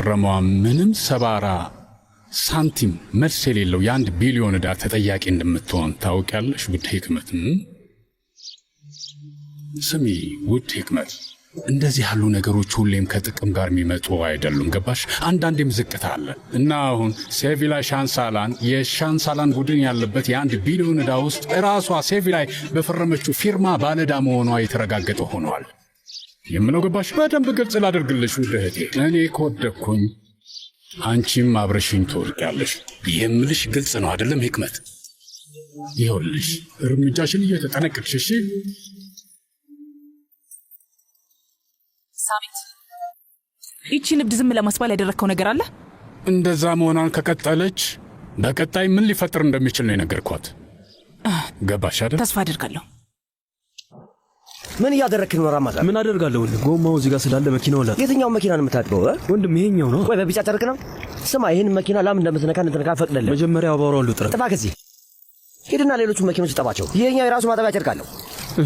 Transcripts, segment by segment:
ለፈረመዋ ምንም ሰባራ ሳንቲም መልስ የሌለው የ1 ቢሊዮን ዕዳ ተጠያቂ እንደምትሆን ታውቂያለሽ ውድ ሕክመት። ስሚ ውድ ሕክመት፣ እንደዚህ ያሉ ነገሮች ሁሌም ከጥቅም ጋር የሚመጡ አይደሉም። ገባሽ? አንዳንዴም ዝቅታ አለ እና አሁን ሴቪላ ሻንሳላን የሻንሳላን ቡድን ያለበት የ1 ቢሊዮን ዕዳ ውስጥ ራሷ ሴቪላይ በፈረመችው ፊርማ ባለዕዳ መሆኗ የተረጋገጠ ሆኗል የምለው። ገባሽ? በደንብ ግልጽ ላደርግልሽ ውድ እህቴ፣ እኔ ከወደቅኩኝ አንቺም አብረሽኝ ትወድቂያለሽ የምልሽ ግልጽ ነው አይደለም ሕክመት? ይኸውልሽ እርምጃሽን እየተጠነቀቅሽ እሺ? ሳሚት፣ ይቺን እብድ ዝም ለማስባል ያደረግከው ነገር አለ? እንደዛ መሆኗን ከቀጠለች በቀጣይ ምን ሊፈጥር እንደሚችል ነው የነገርኳት። ገባሽ አይደል? ተስፋ አደርጋለሁ። ምን እያደረክ ነው ራማዛን? ምን አደርጋለሁ ወንድም? ጎማው እዚህ ጋር ስላለ መኪናው ላይ። የትኛው መኪና ነው የምታጥበው ወንድም? ይሄኛው ነው። ወይ በቢጫ ጨርቅ ነው? ስማ፣ ይሄን መኪና ላም እንደምትነካ ፈቅደልህ። መጀመሪያ አባራው ጥረት። ጥፋ ከዚህ ሄድና ሌሎቹ መኪኖች ጠባቸው። ይሄኛው የራሱ ማጠቢያ ጨርቅ አለው።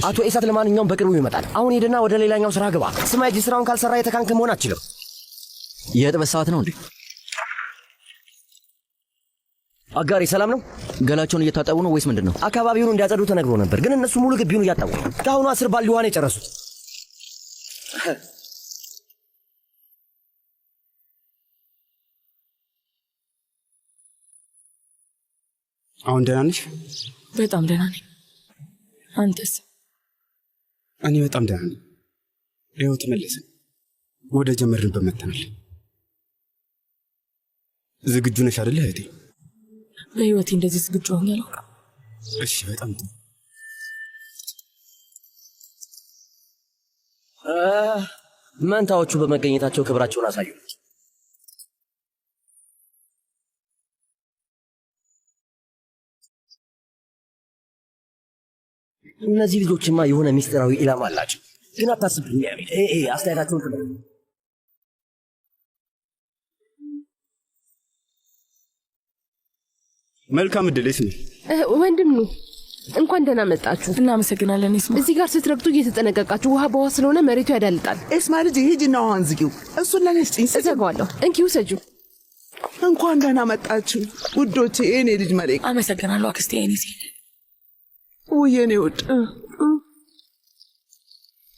አቶ ኢሳት ለማንኛውም በቅርቡ ይመጣል። አሁን ሄድና ወደ ሌላኛው ስራ ግባ። ስማ፣ እጅ ስራውን ካልሰራ የተካንክ መሆን አትችልም። የጥበት ሰዓት ነው እንዴ? አጋሪ ሰላም ነው? ገላቸውን እየታጠቡ ነው ወይስ ምንድን ነው? አካባቢውን እንዲያጸዱ ተነግሮ ነበር፣ ግን እነሱ ሙሉ ግቢውን እያጠቡ ነው። ከአሁኑ 10 ባል ሊዋን የጨረሱት። አሁን ደህና ነሽ? በጣም ደህና ነኝ። አንተስ? እኔ በጣም ደህና ነኝ። ይኸው ተመለስን፣ ወደ ጀመርንበት መጥተናል። ዝግጁ ነሽ አይደል እህቴ? በህይወቴ እንደዚህ ዝግጁ ሆኜ አላውቅም። እሺ፣ በጣም ጥሩ። መንታዎቹ በመገኘታቸው ክብራቸውን አሳዩ። እነዚህ ልጆችማ የሆነ ሚስጥራዊ ኢላማ አላቸው። ግን አታስብ፣ አስተያየታቸውን ተመልከቱ። መልካም ዕድል ይስሚ። ወንድም ነው። እንኳን ደህና መጣችሁ። እናመሰግናለን። ይስማ፣ እዚህ ጋር ስትረግጡ እየተጠነቀቃችሁ፣ ውሃ በውሃ ስለሆነ መሬቱ ያዳልጣል። ኤስማ ልጅ ሂጂና ውሃን ዝጊው። እሱን ለኔ ስጪኝ። እዘጋዋለሁ። እንኪው ሰጁ። እንኳን ደህና መጣችሁ ውዶቼ። የኔ ልጅ መሌክ። አመሰግናለሁ አክስቴ። የኔ ሴት ውይ የኔ ውድ።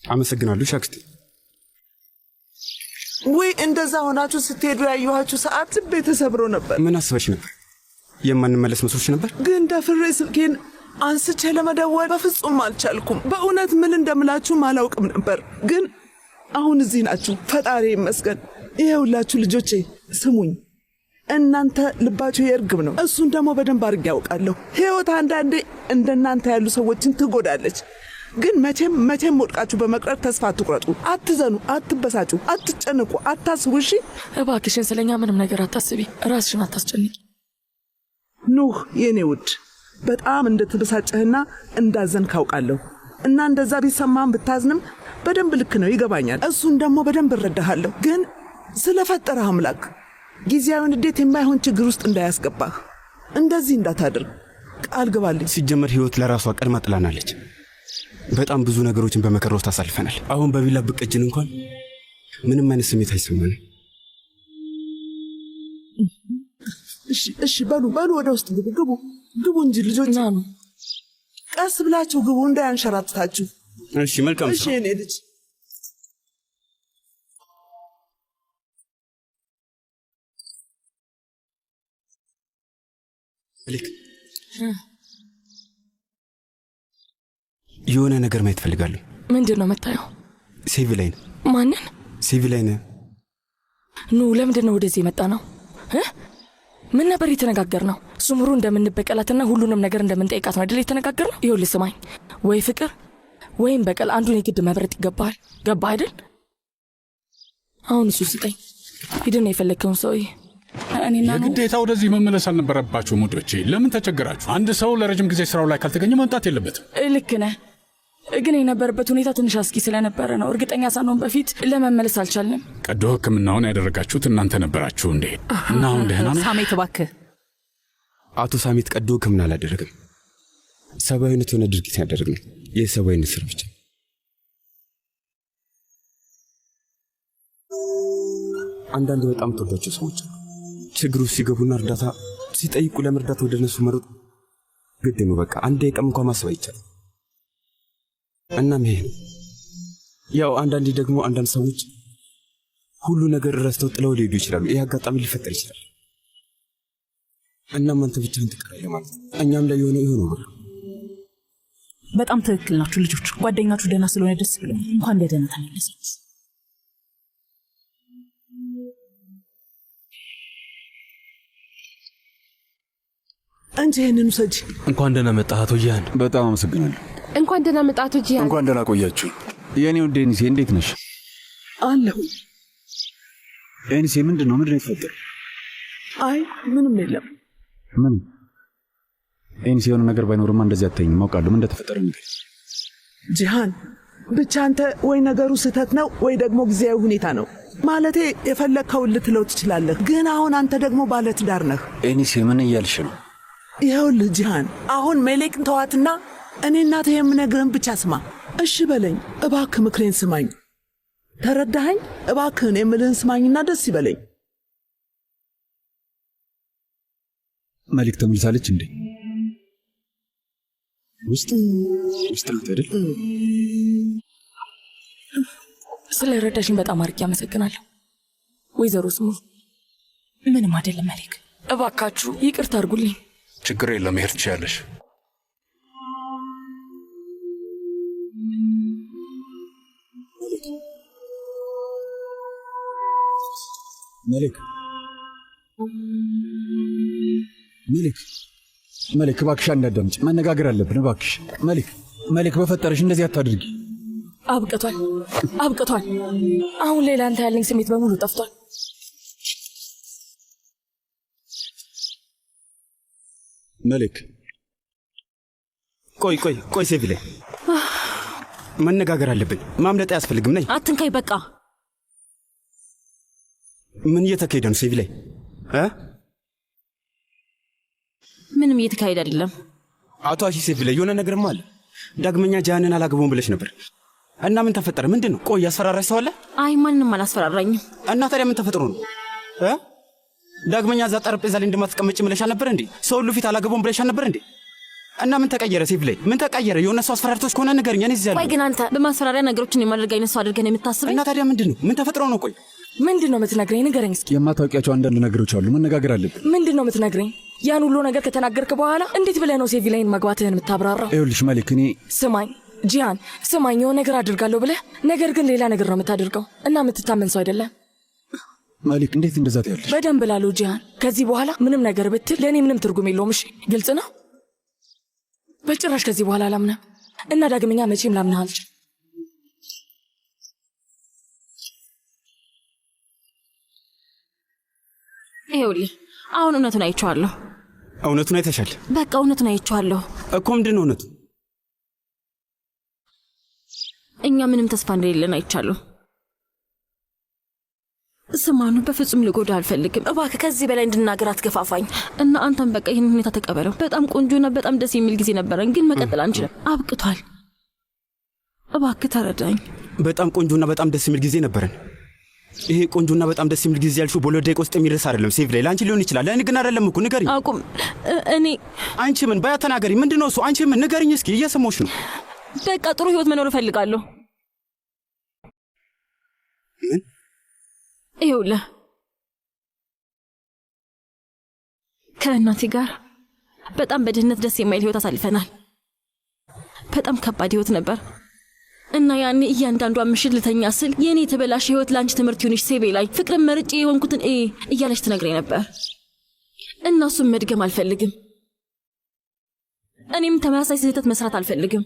አመሰግናለሁ አክስቴ። ወይ እንደዛ ሆናችሁ ስትሄዱ ያየኋችሁ ሰዓት ልቤ ተሰብሮ ነበር። ምን አስበሽ ነበር? የማንመለስ መስሎሽ ነበር? ግን ደፍሬ ስልኬን አንስቼ ለመደወል በፍጹም አልቻልኩም። በእውነት ምን እንደምላችሁም አላውቅም ነበር። ግን አሁን እዚህ ናችሁ፣ ፈጣሪ ይመስገን። ይኸውላችሁ ልጆቼ ስሙኝ፣ እናንተ ልባችሁ የእርግብ ነው። እሱን ደግሞ በደንብ አድርጌ ያውቃለሁ። ሕይወት አንዳንዴ እንደናንተ ያሉ ሰዎችን ትጎዳለች። ግን መቼም ወድቃችሁ በመቅረት ተስፋ አትቁረጡ። አትዘኑ፣ አትበሳጩ፣ አትጨንቁ፣ አታስቡ። እሺ እባክሽን ስለኛ ምንም ነገር አታስቢ፣ ራስሽን አታስጨንቂ። ኑህ የኔ ውድ፣ በጣም እንደተበሳጨህና እንዳዘን ካውቃለሁ እና እንደዛ ቢሰማም ብታዝንም በደንብ ልክ ነው፣ ይገባኛል። እሱን ደግሞ በደንብ እረዳሃለሁ። ግን ስለፈጠረህ አምላክ ጊዜያዊ ንዴት የማይሆን ችግር ውስጥ እንዳያስገባህ እንደዚህ እንዳታደርግ ቃል ግባልኝ። ሲጀመር ህይወት ለራሷ ቀድማ ጥላናለች። በጣም ብዙ ነገሮችን በመከራ ውስጥ አሳልፈናል። አሁን በቢላ ብቀጅን እንኳን ምንም አይነት ስሜት አይሰማንም። እሺ በሉ ወደ ውስጥ ግቡ እንጂ ልጆች፣ ቀስ ብላችሁ ግቡ እንዳያንሸራትታችሁ። እሺ መልካም። እሺ እኔ ልጅ ልክ የሆነ ነገር ማየት ፈልጋለሁ። ምንድን ነው የምታየው? ሴቪላይን። ማንን? ሴቪላይን። ኑ ለምንድን ነው ወደዚህ የመጣ ነው? ምን ነበር የተነጋገር ነው? ሱምሩ እንደምንበቀላትና ሁሉንም ነገር እንደምንጠይቃት ነው አይደል የተነጋገር ነው? ይኸውልህ ስማኝ፣ ወይ ፍቅር ወይም በቀል አንዱን የግድ መብረጥ ይገባል። ገባ አይደል? አሁን እሱ ስጠኝ። ሂድና የፈለግከውን ሰውዬ የግዴታ ወደዚህ መመለስ አልነበረባችሁም ውዶቼ። ለምን ተቸገራችሁ? አንድ ሰው ለረጅም ጊዜ ስራው ላይ ካልተገኘ መምጣት የለበትም። ልክ ነህ፣ ግን የነበረበት ሁኔታ ትንሽ አስጊ ስለነበረ ነው። እርግጠኛ ሳንሆን በፊት ለመመለስ አልቻልንም። ቀዶ ሕክምናውን ያደረጋችሁት እናንተ ነበራችሁ እንዴ? እና አሁን ደህና ነው? ሳሜት እባክህ። አቶ ሳሜት ቀዶ ሕክምና አላደረግም። ሰብአዊነት የሆነ ድርጊት ያደረግነው የሰብአዊነት ስራ ብቻ። አንዳንድ በጣም ተወዳቸው ሰዎች አሉ። ችግሩ ሲገቡና እርዳታ ሲጠይቁ ለመርዳት ወደ እነሱ መሮጥ ግድ ነው። በቃ አንድ ደቂቃም እንኳን ማሰብ አይቻልም። እናም ይሄ ነው ያው። አንዳንዴ ደግሞ አንዳንድ ሰዎች ሁሉ ነገር ረስተው ጥለው ሊሄዱ ይችላሉ። ይህ አጋጣሚ ሊፈጠር ይችላል። እናም አንተ ብቻህን ትቀራለህ ማለት ነው። እኛም ላይ የሆነ ይሆነው በቃ። በጣም ትክክል ናችሁ ልጆች። ጓደኛችሁ ደህና ስለሆነ ደስ ብሎኛል። እንኳን ደህና ተመለሰች። አንቺ ይህንን ውሰጂ። እንኳን ደህና መጣህ አቶ ጂያን። በጣም አመሰግናለሁ። እንኳን ደህና መጣህ አቶ ጂያን። እንኳን ደህና ቆያችሁ። የኔው ዴኒሴ እንዴት ነሽ? አለሁ። ዴኒሴ ምንድን ነው የተፈጠረው? አይ ምንም የለም። ምንም? ዴኒሴ የሆነ ነገር ባይኖርማ እንደዚህ አትተኝም። አውቃለሁ ምን እንደተፈጠረ ነገር። ጂሃን ብቻ አንተ ወይ ነገሩ ስህተት ነው ወይ ደግሞ ጊዜያዊ ሁኔታ ነው። ማለቴ የፈለግከውን ልትለው ትችላለህ፣ ግን አሁን አንተ ደግሞ ባለትዳር ነህ። ዴኒሴ ምን እያልሽ ነው? ይኸውልህ ጂሃን፣ አሁን ሜሌክን ተዋትና እኔ እናትህ የምነግርህን ብቻ ስማ። እሺ በለኝ እባክህ፣ ምክሬን ስማኝ። ተረዳኸኝ? እባክህን የምልህን ስማኝና ደስ ይበለኝ። መልክ ተመልሳለች እንዴ? ውስጥ ናት አይደል? ስለ ረዳሽኝ በጣም አድርጌ አመሰግናለሁ ወይዘሮ ስሙ። ምንም አይደለም መሊክ። እባካችሁ ይቅርታ አድርጉልኝ። ችግር የለም፣ መሄድ ትችያለሽ። መልክ እባክሽ እንዳዳምጪ፣ መነጋገር አለብን። እባክሽ መልክ በፈጠረሽ እንደዚህ አታድርጊ። አብቅቷል። አሁን ሌላ አንተ ያለኝ ስሜት በሙሉ ጠፍቷል። መልክ ቆይ ሴቪ ላይ መነጋገር አለብን። ማምለጥ አያስፈልግም። ነይ። አትንካይ በቃ። ምን እየተካሄደ ነው ሴቪ ላይ? ምንም እየተካሄደ አይደለም። አቶ አሺ ሴቪ ላይ የሆነ ነገርማ አለ። ዳግመኛ ጃንን አላገባውም ብለሽ ነበር እና ምን ተፈጠረ? ምንድን ነው? ቆይ ያስፈራራሽ ሰው አለ? አይ ማንንም አላስፈራራኝም። እና ታዲያ ምን ተፈጥሮ ነው? ዳግመኛ እዛ ጠረጴዛ ላይ እንደማትቀመጭ ብለሻል ነበር እንዴ? ሰው ሁሉ ፊት አላገባውም ብለሻል ነበር እንዴ? እና ምን ተቀየረ? ሴቪ ላይ ምን ተቀየረ? የሆነ ሰው አስፈራርቶች ከሆነ ንገሪኝ። እኔ እዚህ ያለሁ። ቆይ ግን አንተ በማስፈራሪያ ነገሮችን የማድረግ አይነት ሰው አድርገህ ነው የምታስበኝ? እና ታዲያ ምንድን ነው? ምን ተፈጥሮ ነው? ቆይ ምንድን ነው የምትነግረኝ? ንገረኝ እስኪ። የማታውቂያቸው አንዳንድ ነገሮች አሉ፣ መነጋገር አለብን። ምንድን ነው የምትነግረኝ? ያን ሁሉ ነገር ከተናገርክ በኋላ እንዴት ብለህ ነው ሴቪ ላይን መግባትህን የምታብራራው? ይኸውልሽ መልክ፣ እኔ ስማኝ ጂያን፣ ስማኝ። የሆነ ነገር አድርጋለሁ ብለህ ነገር ግን ሌላ ነገር ነው የምታደርገው እና የምትታመን ሰው አይደለም። መልክ፣ እንዴት እንደዛ ትያለሽ? በደንብ ላሉ ጂያን፣ ከዚህ በኋላ ምንም ነገር ብትል ለእኔ ምንም ትርጉም የለውም። እሺ ግልጽ ነው? በጭራሽ ከዚህ በኋላ አላምነም እና ዳግመኛ መቼም ላምነህ አልችልም። ይኸውልህ አሁን እውነቱን አይቼዋለሁ። እውነቱን አይተሻል? በቃ እውነቱን አይቼዋለሁ እኮ። ምንድን ነው እውነቱ? እኛ ምንም ተስፋ እንደሌለን አይቻለሁ። ስማኑ፣ በፍጹም ልጎዳ አልፈልግም። እባክህ ከዚህ በላይ እንድናገር አትገፋፋኝ እና አንተም በቃ ይህን ሁኔታ ተቀበለው። በጣም ቆንጆና በጣም ደስ የሚል ጊዜ ነበረን፣ ግን መቀጠል አንችልም። አብቅቷል። እባክህ ተረዳኝ። በጣም ቆንጆና በጣም ደስ የሚል ጊዜ ነበረን። ይሄ ቆንጆና በጣም ደስ የሚል ጊዜ ያልሽው በሁለት ደቂቃ ውስጥ የሚደርስ አይደለም ሴቪ ላይ። ለአንቺ ሊሆን ይችላል፣ ለእኔ ግን አይደለም እኮ። ንገሪኝ። አቁም። እኔ አንቺ ምን ባያ ተናገሪ። ምንድን ነው እሱ? አንቺ ምን? ንገሪኝ እስኪ። እየሰማሁሽ ነው። በቃ ጥሩ ህይወት መኖር እፈልጋለሁ። ምን? ይኸውልህ ከእናቴ ጋር በጣም በድህነት ደስ የማይል ህይወት አሳልፈናል። በጣም ከባድ ህይወት ነበር እና ያኔ እያንዳንዷ ምሽት ልተኛ ስል የእኔ የተበላሽ ህይወት ለአንቺ ትምህርት ይሁንሽ ሴቤ ላይ ፍቅርን መርጬ የሆንኩትን እያለች ትነግረኝ ነበር እና እሱም መድገም አልፈልግም። እኔም ተመሳሳይ ስህተት መስራት አልፈልግም።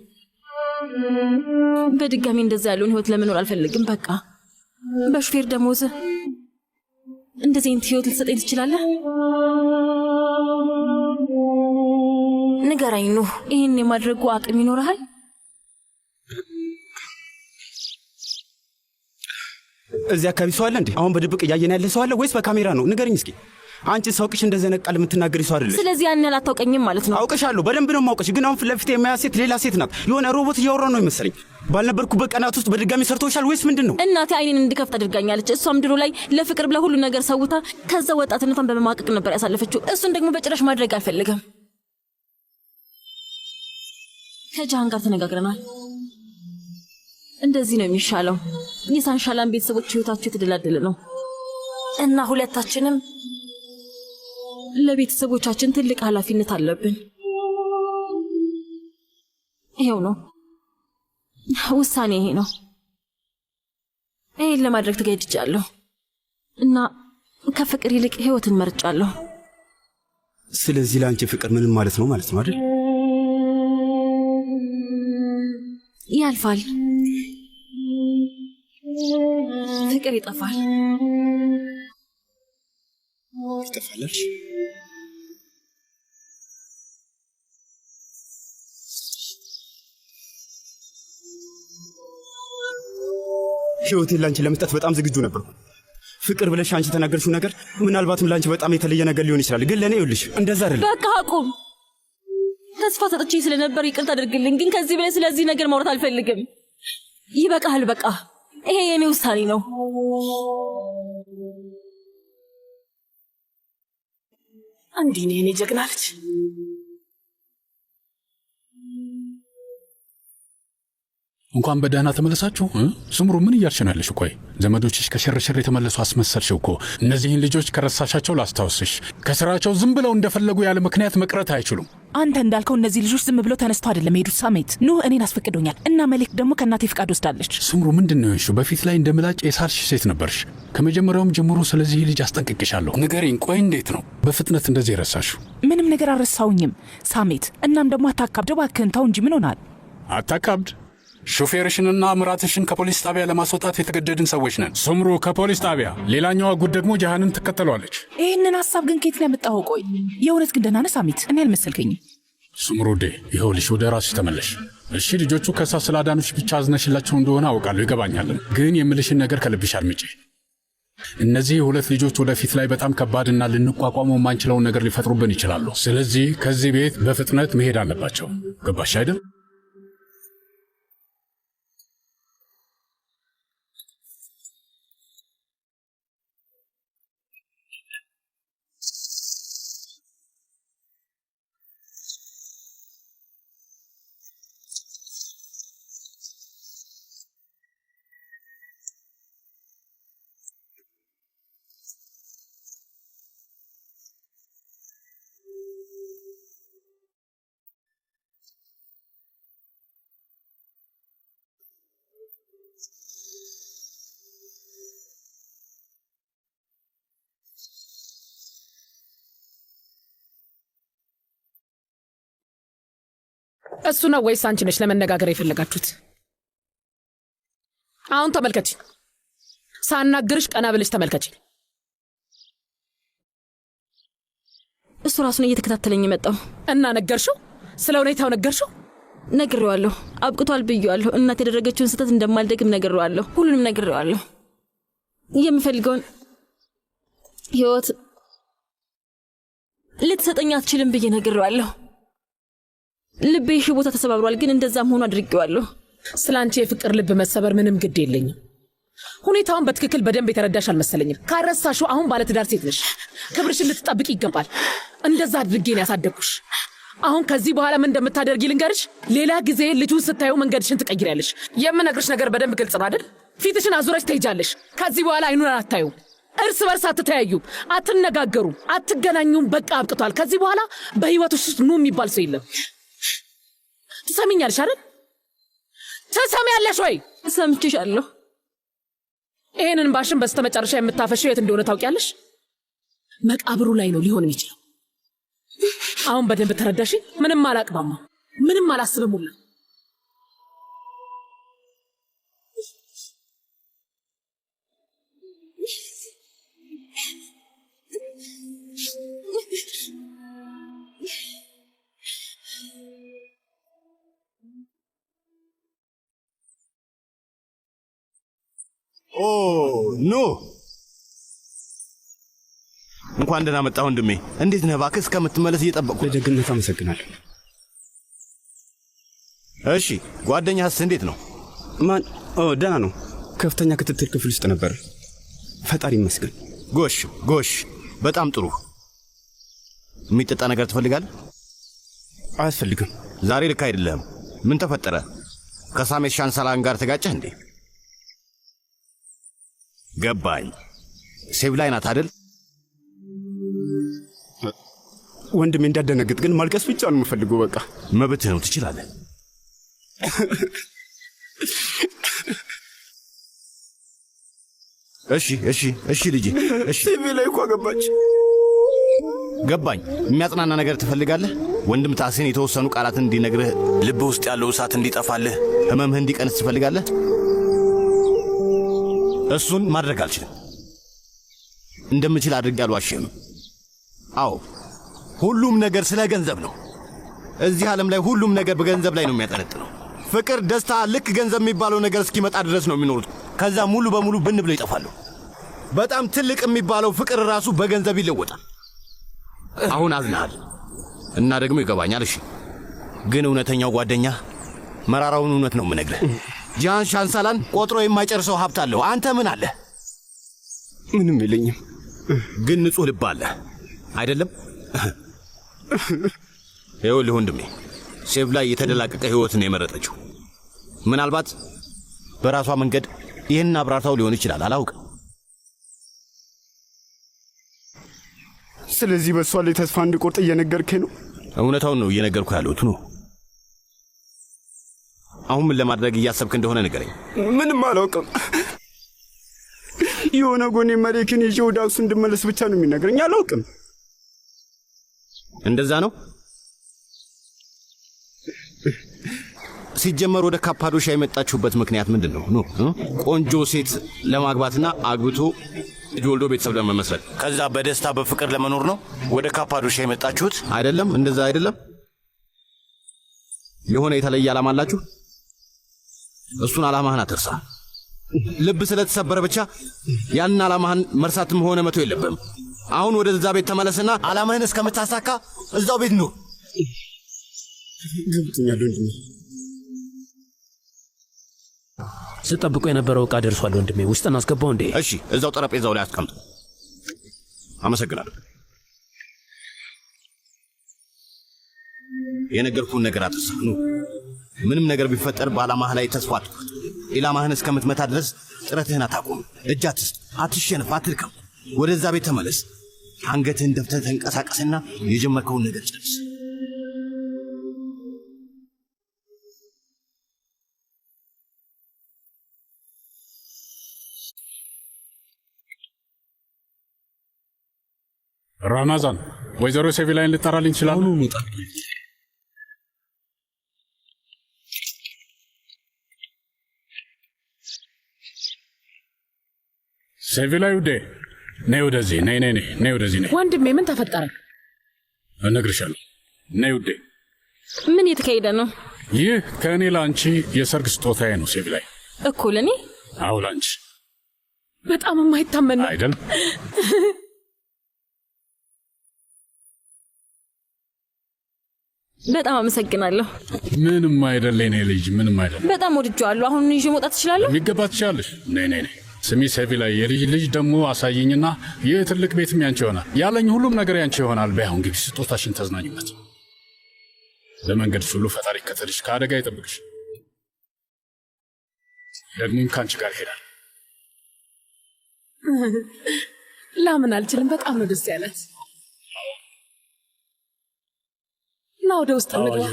በድጋሚ እንደዛ ያለውን ህይወት ለመኖር አልፈልግም። በቃ በሹፌር ደሞዝ እንደዚህ አይነት ህይወት ልትሰጠኝ ትችላለህ? ንገረኝ ኑህ፣ ይህን የማድረጉ አቅም ይኖርሃል? እዚህ አካባቢ ሰው አለ እንዴ? አሁን በድብቅ እያየን ያለ ሰው አለ ወይስ በካሜራ ነው? ንገርኝ እስኪ። አንቺ ሳውቅሽ እንደዚህ አይነት ቃል የምትናገሪ ሰው አይደለሽ። ስለዚህ ያን ያህል አታውቀኝም ማለት ነው? አውቅሻለሁ፣ በደንብ ነው የማውቅሽ። ግን አሁን ፊት ለፊት የማያት ሴት ሌላ ሴት ናት። የሆነ ሮቦት እያወራ ነው ይመስለኝ። ባልነበርኩበት ቀናት ውስጥ በድጋሚ ሰርቶሻል ወይስ ምንድን ነው? እናቴ አይኔን እንድከፍት አድርጋኛለች። እሷም ድሮ ላይ ለፍቅር ብላ ሁሉ ነገር ሰውታ ከዛ ወጣትነቷን በመማቀቅ ነበር ያሳለፈችው። እሱን ደግሞ በጭራሽ ማድረግ አልፈልግም። ከጃሃን ጋር ተነጋግረናል። እንደዚህ ነው የሚሻለው። የሳንሻላን ቤተሰቦች ህይወታቸው የተደላደለ ነው እና ሁለታችንም ለቤተሰቦቻችን ትልቅ ኃላፊነት አለብን። ይሄው ነው ውሳኔ፣ ይሄ ነው። ይሄን ለማድረግ ተገድጃለሁ እና ከፍቅር ይልቅ ህይወትን መርጫለሁ። ስለዚህ ለአንቺ ፍቅር ምንም ማለት ነው አይደል? ያልፋል። ፍቅር ይጠፋል። ይጠፋልሽ? ህይወቴን ላንቺ ለመስጠት በጣም ዝግጁ ነበርኩ። ፍቅር ብለሽ አንቺ ተናገርሽው ነገር ምናልባትም ላንቺ በጣም የተለየ ነገር ሊሆን ይችላል፣ ግን ለኔ ይኸውልሽ እንደዛ አይደለም። በቃ አቁም። ተስፋ ሰጥቼ ስለነበር ይቅርታ አድርግልኝ፣ ግን ከዚህ በላይ ስለዚህ ነገር ማውራት አልፈልግም። ይበቃል። በቃ ይሄ የኔ ውሳኔ ነው። እንዲህ ነው የኔ ጀግና ልጅ። እንኳን በደህና ተመለሳችሁ። ስምሩ ምን እያልሽ ነው ያለሽ? ቆይ ዘመዶችሽ ከሽርሽር የተመለሱ አስመሰልሽው እኮ። እነዚህን ልጆች ከረሳሻቸው ላስታውስሽ፣ ከስራቸው ዝም ብለው እንደፈለጉ ያለ ምክንያት መቅረት አይችሉም። አንተ እንዳልከው እነዚህ ልጆች ዝም ብለው ተነስተው አይደለም የሄዱት ሳሜት። ኑህ እኔን አስፈቅዶኛል እና መሌክ ደግሞ ከእናቴ ፍቃድ ወስዳለች። ስምሩ ምንድን ነው የሆንሽው? በፊት ላይ እንደ ምላጭ የሳልሽ ሴት ነበርሽ። ከመጀመሪያውም ጀምሮ ስለዚህ ልጅ አስጠንቅቄሻለሁ። ንገሪኝ፣ ቆይ እንዴት ነው በፍጥነት እንደዚህ የረሳሽው? ምንም ነገር አልረሳውኝም ሳሜት። እናም ደግሞ አታካብድ እባክህን፣ ተው እንጂ ምን ሆናል? አታካብድ። ሾፌርሽንና ምራትሽን ከፖሊስ ጣቢያ ለማስወጣት የተገደድን ሰዎች ነን። ስምሩ ከፖሊስ ጣቢያ፣ ሌላኛዋ ጉድ ደግሞ ጃሃንን ትከተሏለች። ይህንን ሀሳብ ግን ከየት ነው ያመጣኸው? ቆይ የእውነት ግን ደህና ነህ ሳሜት? እኔ አልመሰልከኝም። ስምሩዴ ይኸውልሽ፣ ወደ ራስሽ ተመለሽ እሺ። ልጆቹ ከሳ ስላዳኑሽ ብቻ አዝነሽላቸው እንደሆነ አውቃለሁ፣ ይገባኛለን። ግን የምልሽን ነገር ከልብሽ አድምጪ። እነዚህ ሁለት ልጆች ወደፊት ላይ በጣም ከባድና ልንቋቋመው የማንችለውን ነገር ሊፈጥሩብን ይችላሉ። ስለዚህ ከዚህ ቤት በፍጥነት መሄድ አለባቸው። ገባሽ አይደል? እሱ ነው ወይስ አንቺ ነሽ ለመነጋገር የፈለጋችሁት? አሁን ተመልከቺ። ሳናግርሽ ቀና ብለሽ ተመልከቺ። እሱ ራሱን እየተከታተለኝ የመጣው እና ነገርሽው? ስለ ሁኔታው ነገርሽው? ነግሬዋለሁ። አብቅቷል ብዬዋለሁ። እናት ያደረገችውን ስህተት እንደማልደግም ነግሬዋለሁ። ሁሉንም ነግሬዋለሁ። የምፈልገውን ህይወት ልትሰጠኝ አትችልም ብዬ ነግሬዋለሁ። ልቤ ሺ ቦታ ተሰባብሯል፣ ግን እንደዛም ሆኖ አድርጌዋለሁ። ስላንቺ የፍቅር ልብ መሰበር ምንም ግድ የለኝም። ሁኔታውን በትክክል በደንብ የተረዳሽ አልመሰለኝም። ካረሳሹ አሁን ባለትዳር ሴት ነሽ፣ ክብርሽን ልትጠብቅ ይገባል። እንደዛ አድርጌ ነው ያሳደግኩሽ። አሁን ከዚህ በኋላ ምን እንደምታደርጊ ልንገርሽ። ሌላ ጊዜ ልጁን ስታዩ መንገድሽን ትቀይሪያለሽ። የምነግርሽ ነገር በደንብ ግልጽ ነው አይደል? ፊትሽን አዙረሽ ትሄጃለሽ። ከዚህ በኋላ አይኑን አታዩ፣ እርስ በርስ አትተያዩም፣ አትነጋገሩም፣ አትገናኙም። በቃ አብቅቷል። ከዚህ በኋላ በህይወትሽ ውስጥ ኑ የሚባል ሰው የለም። ትሰሚኛለሽ አይደል? ትሰሚያለሽ ወይ? ሰምቼሻለሁ። ይሄንን ባሽን በስተመጨረሻ የምታፈሽው የት እንደሆነ ታውቂያለሽ? መቃብሩ ላይ ነው ሊሆን የሚችለው። አሁን በደንብ ተረዳሽ? ምንም አላቅባማ፣ ምንም አላስብም ሁላ። ኖ እንኳን ደህና መጣህ ወንድሜ። እንዴት ነህ? እባክህ እስከምትመለስ እየጠበቅኩ። ለደግነት አመሰግናለሁ። እሺ ጓደኛህስ እንዴት ነው? ማን? ደህና ነው። ከፍተኛ ክትትል ክፍል ውስጥ ነበር። ፈጣሪ ይመስገን። ጎሽ ጎሽ፣ በጣም ጥሩ። የሚጠጣ ነገር ትፈልጋለህ? አያስፈልግም። ዛሬ ልክ አይደለህም። ምን ተፈጠረ? ከሳሜት ሻንሳላን ጋር ተጋጨህ እንዴ? ገባኝ። ሴቭ ላይ ናት አይደል? ወንድሜ እንዳደነግጥ ግን ማልቀስ ብቻ ነው የምፈልገው። በቃ መብትህ ነው፣ ትችላለህ። እሺ እሺ እሺ ልጄ እሺ። ሴቭ ላይ እኮ ገባች። ገባኝ። የሚያጽናና ነገር ትፈልጋለህ? ወንድም ታሴን የተወሰኑ ቃላትን እንዲነግርህ፣ ልብህ ውስጥ ያለው እሳት እንዲጠፋልህ፣ ህመምህ እንዲቀንስ ትፈልጋለህ? እሱን ማድረግ አልችልም። እንደምችል አድርጌ አልዋሽም። አዎ ሁሉም ነገር ስለ ገንዘብ ነው። እዚህ ዓለም ላይ ሁሉም ነገር በገንዘብ ላይ ነው የሚያጠነጥነው። ፍቅር፣ ደስታ ልክ ገንዘብ የሚባለው ነገር እስኪመጣ ድረስ ነው የሚኖሩት። ከዛ ሙሉ በሙሉ ብን ብለው ይጠፋሉ። በጣም ትልቅ የሚባለው ፍቅር ራሱ በገንዘብ ይለወጣል። አሁን አዝናሃል እና ደግሞ ይገባኛል። እሺ ግን እውነተኛው ጓደኛ መራራውን እውነት ነው የምነግርህ። ጂያን ሻንሳላን ቆጥሮ የማይጨርሰው ሀብት አለው። አንተ ምን አለ? ምንም የለኝም። ግን ንጹሕ ልብ አለ አይደለም? ይኸውልህ ወንድሜ፣ ሴቭ ላይ የተደላቀቀ ሕይወትን የመረጠችው ምናልባት በራሷ መንገድ ይህን አብራርታው ሊሆን ይችላል። አላውቅም። ስለዚህ በእሷ ላይ ተስፋ እንድቆርጥ እየነገርከኝ ነው? እውነታውን ነው እየነገርኩ ያለሁት ነው። አሁን ምን ለማድረግ እያሰብክ እንደሆነ ንገረኝ። ምንም አላውቅም። የሆነ ጎኔ መሬክን ይዤ ወደ አክሱ እንድመለስ ብቻ ነው የሚነግረኝ። አላውቅም። እንደዛ ነው። ሲጀመር ወደ ካፓዶሻ የመጣችሁበት ምክንያት ምንድን ነው? ቆንጆ ሴት ለማግባትና አግብቶ ልጅ ወልዶ ቤተሰብ ለመመስረት ከዛ በደስታ በፍቅር ለመኖር ነው ወደ ካፓዶሻ የመጣችሁት አይደለም? እንደዛ አይደለም? የሆነ የተለየ ዓላማ አላችሁ። እሱን ዓላማህን አትርሳ። ልብ ስለተሰበረ ብቻ ያንን ዓላማህን መርሳትም ሆነ መተው የለብህም። አሁን ወደዛ ቤት ተመለስና ዓላማህን እስከምታሳካ እዛው ቤት ኑር። ገብቶኛል ወንድሜ። ስጠብቆ የነበረው ዕቃ ደርሷል ወንድሜ። ውስጥ እናስገባው እንዴ? እሺ፣ እዛው ጠረጴዛው ላይ አስቀምጡ። አመሰግናለሁ። የነገርኩህን ነገር አትርሳ። ምንም ነገር ቢፈጠር በዓላማህ ላይ ተስፋ አትቁረጥ። ኢላማህን እስከምትመታ ድረስ ጥረትህን አታቁም። እጅ አትስጥ፣ አትሸነፍ፣ አትድከም። ወደዛ ቤት ተመለስ። አንገትህን ደፍተህ ተንቀሳቀስና የጀመርከውን ነገር ጨርስ። ራማዛን፣ ወይዘሮ ሴቪላይን ልጠራልኝ ይችላል? ሴቪላይ ውዴ፣ ነይ ወደዚህ። ነይ ወደዚህ ነይ። ወንድሜ ምን ተፈጠረ? እነግርሻለሁ። ነይ ውዴ። ምን እየተካሄደ ነው? ይህ ከእኔ ለአንቺ የሰርግ ስጦታዬ ነው ሴቪላይ። እኮ ለእኔ? አዎ ለአንቺ። በጣም የማይታመን ነው አይደል? በጣም አመሰግናለሁ። ምንም አይደል የኔ ልጅ፣ ምንም አይደል። በጣም ወድጄዋለሁ። አሁን ይዤ መውጣት እችላለሁ? የሚገባ ትችላለሽ። ነይ። ስሚ ሴቪላይ፣ የልጅ ደግሞ አሳይኝና ይህ ትልቅ ቤትም ያንቺ ይሆናል። ያለኝ ሁሉም ነገር ያንቺ ይሆናል። በያሁን ግቢ፣ ስጦታሽን ተዝናኝበት። ለመንገድሽ ሁሉ ፈጣሪ ይከተልሽ፣ ከአደጋ ይጠብቅሽ። ደግሞም ከአንቺ ጋር ይሄዳል። ላምን አልችልም። በጣም ነው ደስ ያለት። ና ወደ ውስጥ እንግባ።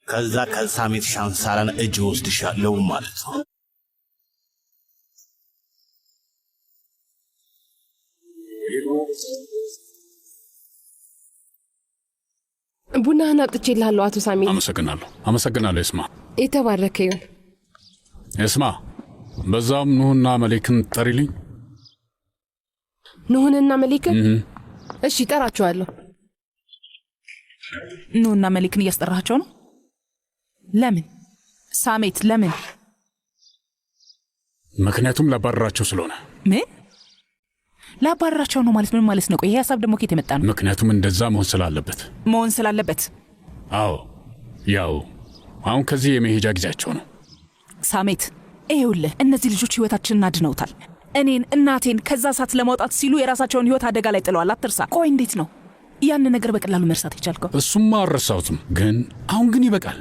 ከዛ ከሳሜት ሻንሳላን እጅ ወስድሻለሁ ማለት ነው። ቡናህን አምጥቼልሃለሁ አቶ ሳሜት። አመሰግናለሁ እስማ። የተባረከ ይሁን። እስማ፣ በዛም ኑህና መሌክን ጠሪልኝ። ኑህንና መሌክን? እሺ ጠራቸዋለሁ። ኑህና መሌክን እያስጠራቸው ነው? ለምን ሳሜት ለምን? ምክንያቱም ላባረራቸው ስለሆነ። ምን ላባረራቸው ነው ማለት ምን ማለት ነው? ቆይ ይሄ ሀሳብ ደግሞ ከየት የመጣ ነው? ምክንያቱም እንደዛ መሆን ስላለበት። አዎ ያው አሁን ከዚህ የመሄጃ ጊዜያቸው ነው። ሳሜት ይኸውልህ፣ እነዚህ ልጆች ህይወታችንን አድነውታል። እኔን እናቴን ከዛ እሳት ለማውጣት ሲሉ የራሳቸውን ህይወት አደጋ ላይ ጥለዋል። አትርሳ። ቆይ እንዴት ነው ያን ነገር በቀላሉ መርሳት የቻልከው? እሱማ አልረሳሁትም፣ ግን አሁን ግን ይበቃል።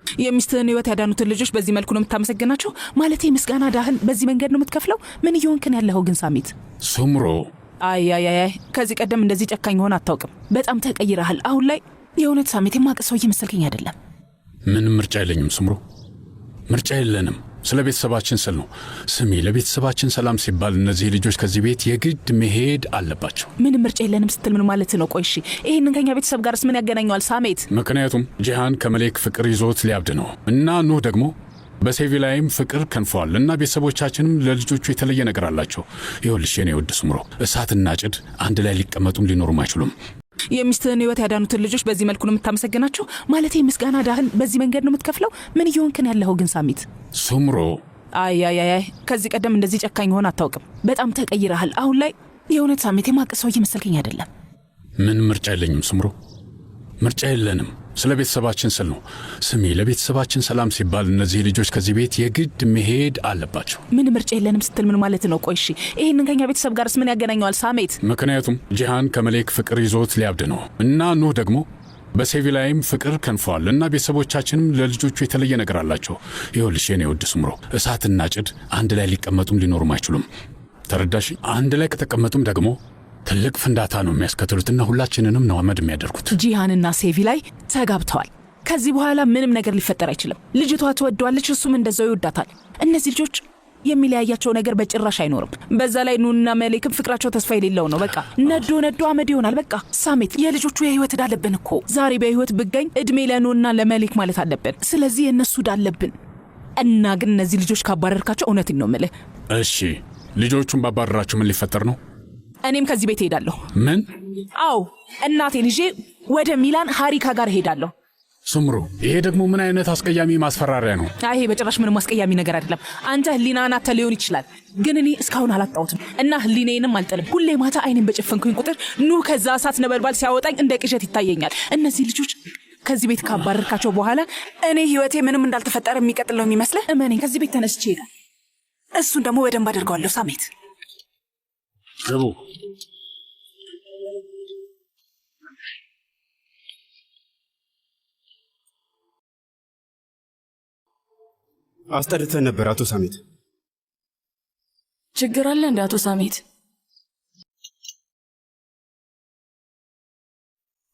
የሚስትህን ህይወት ያዳኑትን ልጆች በዚህ መልኩ ነው የምታመሰግናቸው? ማለት የምስጋና ዳህን በዚህ መንገድ ነው የምትከፍለው? ምን እየሆንክን ያለኸው ግን ሳሜት? ሱምሮ አይ ከዚህ ቀደም እንደዚህ ጨካኝ ሆን አታውቅም። በጣም ተቀይረሃል አሁን ላይ። የእውነት ሳሜት የማቀሰው እየመሰልከኝ አይደለም። ምንም ምርጫ የለኝም ሱምሮ፣ ምርጫ የለንም። ስለ ቤተሰባችን ስል ነው። ስሚ፣ ለቤተሰባችን ሰላም ሲባል እነዚህ ልጆች ከዚህ ቤት የግድ መሄድ አለባቸው። ምንም ምርጫ የለንም ስትል ምን ማለት ነው? ቆይ እሺ፣ ይህንን ከኛ ቤተሰብ ጋርስ ምን ያገናኘዋል ሳሜት? ምክንያቱም ጂሃን ከመሌክ ፍቅር ይዞት ሊያብድ ነው እና ኑህ ደግሞ በሴቪ ላይም ፍቅር ከንፈዋል እና ቤተሰቦቻችንም ለልጆቹ የተለየ ነገር አላቸው። ይኸውልሽ የኔ ውድ ሱምሮ፣ እሳትና ጭድ አንድ ላይ ሊቀመጡም ሊኖሩም አይችሉም። የሚስትህን ህይወት ያዳኑትን ልጆች በዚህ መልኩ ነው የምታመሰግናቸው? ማለት የምስጋና ዳህን በዚህ መንገድ ነው የምትከፍለው? ምን እየሆንክን ያለኸው ግን ሳሚት? ሱምሮ አይ ከዚህ ቀደም እንደዚህ ጨካኝ ሆን አታውቅም። በጣም ተቀይረሃል አሁን ላይ። የእውነት ሳሚት የማቀሰው እየመሰልከኝ አይደለም። ምን ምርጫ የለኝም ሱምሮ፣ ምርጫ የለንም። ስለ ቤተሰባችን ስል ነው። ስሚ፣ ለቤተሰባችን ሰላም ሲባል እነዚህ ልጆች ከዚህ ቤት የግድ መሄድ አለባቸው። ምን ምርጫ የለንም ስትል ምን ማለት ነው? ቆይ እሺ፣ ይህንን ከኛ ቤተሰብ ጋርስ ምን ያገናኘዋል ሳሜት? ምክንያቱም ጂሃን ከመሌክ ፍቅር ይዞት ሊያብድ ነው እና ኑህ ደግሞ በሴቪ ላይም ፍቅር ከንፈዋል እና ቤተሰቦቻችንም ለልጆቹ የተለየ ነገር አላቸው። ይኸውልሽ የኔ ውድ ሱምሮ፣ እሳትና ጭድ አንድ ላይ ሊቀመጡም ሊኖሩም አይችሉም። ተረዳሽ? አንድ ላይ ከተቀመጡም ደግሞ ትልቅ ፍንዳታ ነው የሚያስከትሉትና ሁላችንንም ነው አመድ የሚያደርጉት። ጂሃንና ሴቪ ላይ ተጋብተዋል። ከዚህ በኋላ ምንም ነገር ሊፈጠር አይችልም። ልጅቷ ትወደዋለች፣ እሱም እንደዛው ይወዳታል። እነዚህ ልጆች የሚለያያቸው ነገር በጭራሽ አይኖርም። በዛ ላይ ኑና መሌክም ፍቅራቸው ተስፋ የሌለው ነው። በቃ ነዶ አመድ ይሆናል። በቃ ሳሜት፣ የልጆቹ የህይወት ዕዳ አለብን እኮ። ዛሬ በህይወት ብገኝ እድሜ ለኑና ለመሌክ ማለት አለብን። ስለዚህ የእነሱ ዕዳ አለብን እና ግን እነዚህ ልጆች ካባረርካቸው እውነትን ነው የምልህ። እሺ፣ ልጆቹን ባባረራቸው ምን ሊፈጠር ነው? እኔም ከዚህ ቤት ሄዳለሁ። ምን? አዎ፣ እናቴን ይዤ ወደ ሚላን ሃሪካ ጋር ሄዳለሁ። ሱምሩ፣ ይሄ ደግሞ ምን አይነት አስቀያሚ ማስፈራሪያ ነው? ይሄ በጭራሽ ምንም አስቀያሚ ነገር አይደለም። አንተ ህሊናን አተ ሊሆን ይችላል፣ ግን እኔ እስካሁን አላጣሁትም እና ህሊናዬንም አልጠልም። ሁሌ ማታ አይኔን በጨፈንኩኝ ቁጥር ኑ ከዛ እሳት ነበልባል ሲያወጣኝ እንደ ቅዠት ይታየኛል። እነዚህ ልጆች ከዚህ ቤት ካባረርካቸው በኋላ እኔ ህይወቴ ምንም እንዳልተፈጠረ የሚቀጥለው የሚመስልህ? እመኔን፣ ከዚህ ቤት ተነስቼ ሄዳል። እሱን ደግሞ በደንብ አደርገዋለሁ ሳሜት። ግቡ። አስጠርተን ነበር አቶ ሳሜት። ችግር አለ እንደ አቶ ሳሜት?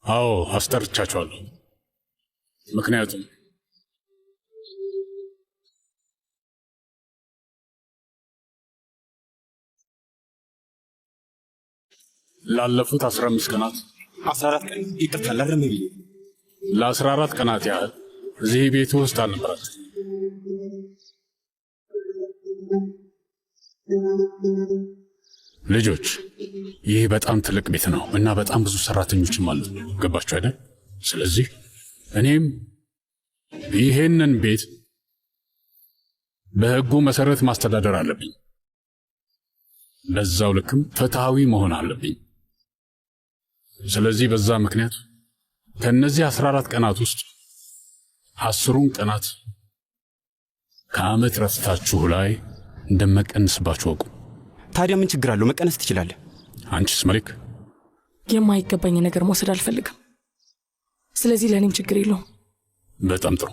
አዎ አስጠርቻቸዋለሁ። ምክንያቱም ላለፉት 15 ቀናት 14 ቀን ይቅርታ ላረመ ብዬ ለ14 ቀናት ያህል እዚህ ቤት ውስጥ አልነበራት። ልጆች፣ ይህ በጣም ትልቅ ቤት ነው እና በጣም ብዙ ሰራተኞችም አሉ። ገባችሁ አይደል? ስለዚህ እኔም ይሄንን ቤት በሕጉ መሰረት ማስተዳደር አለብኝ። በዛው ልክም ፍትሃዊ መሆን አለብኝ። ስለዚህ በዛ ምክንያት ከነዚህ 14 ቀናት ውስጥ 10ሩን ቀናት ከዓመት ረፍታችሁ ላይ እንደመቀንስባችሁ ወቁ። ታዲያ ምን ችግር አለው? መቀነስ ትችላለህ። አንቺስ መሌክ? የማይገባኝ ነገር መውሰድ አልፈልግም። ስለዚህ ለእኔም ችግር የለውም። በጣም ጥሩ።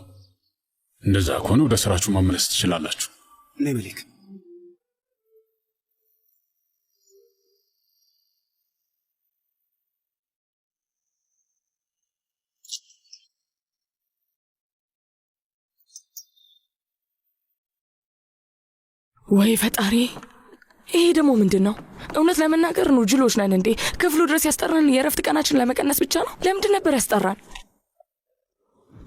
እንደዛ ከሆነ ወደ ስራችሁ መመለስ ትችላላችሁ። ነይ መሌክ። ወይ ፈጣሪ! ይሄ ደግሞ ምንድን ነው? እውነት ለመናገር ነው ጅሎች ነን እንዴ? ክፍሉ ድረስ ያስጠራን የእረፍት ቀናችን ለመቀነስ ብቻ ነው? ለምንድን ነበር ያስጠራን?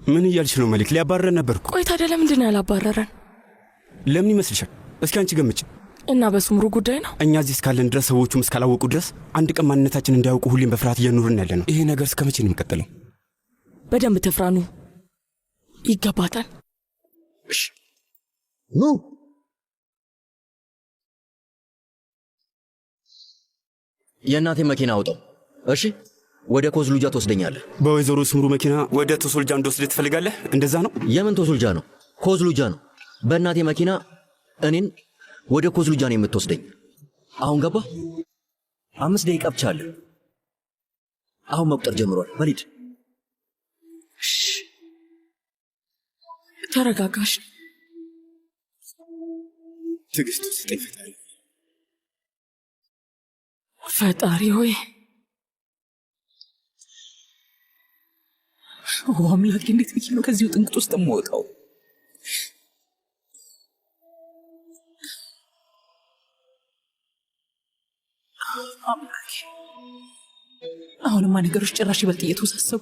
ምን እያልሽ ነው መሊክ? ሊያባረረን ነበር እኮ። ቆይ ታዲያ ለምንድን ነው ያላባረረን? ለምን ይመስልሻል? እስኪ አንቺ ገምጪ። እና በስምሩ ጉዳይ ነው። እኛ እዚህ እስካለን ድረስ ሰዎቹም እስካላወቁ ድረስ አንድ ቀን ማንነታችን እንዳያውቁ ሁሌም በፍርሃት እየኖርን ያለ ነው። ይሄ ነገር እስከ መቼ ነው የሚቀጥለው? በደንብ ትፍራኑ። ይገባታል። እሺ ኑ የእናቴ መኪና አውጣው። እሺ ወደ ኮዝሉጃ ትወስደኛለህ። በወይዘሮ ስምሩ መኪና ወደ ቶሶልጃ እንድወስድ ትፈልጋለህ? እንደዛ ነው? የምን ቶሶልጃ ነው? ኮዝሉጃ ነው። በእናቴ መኪና እኔን ወደ ኮዝሉጃ ነው የምትወስደኝ። አሁን ገባ? 5 ደቂቃ ብቻ አለ። አሁን መቁጠር ጀምሯል። በሊድ ተረጋጋሽ። ትዕግስት ስጠኝ ፈጣሪ። ፈጣሪ ሆይ አምላኬ፣ እንዴት ብዬ ነው ከዚሁ ጥንቅጥ ውስጥ የምወጣው? አምላኬ፣ አሁንማ ነገሮች ጭራሽ ይበልጥ እየተወሳሰቡ።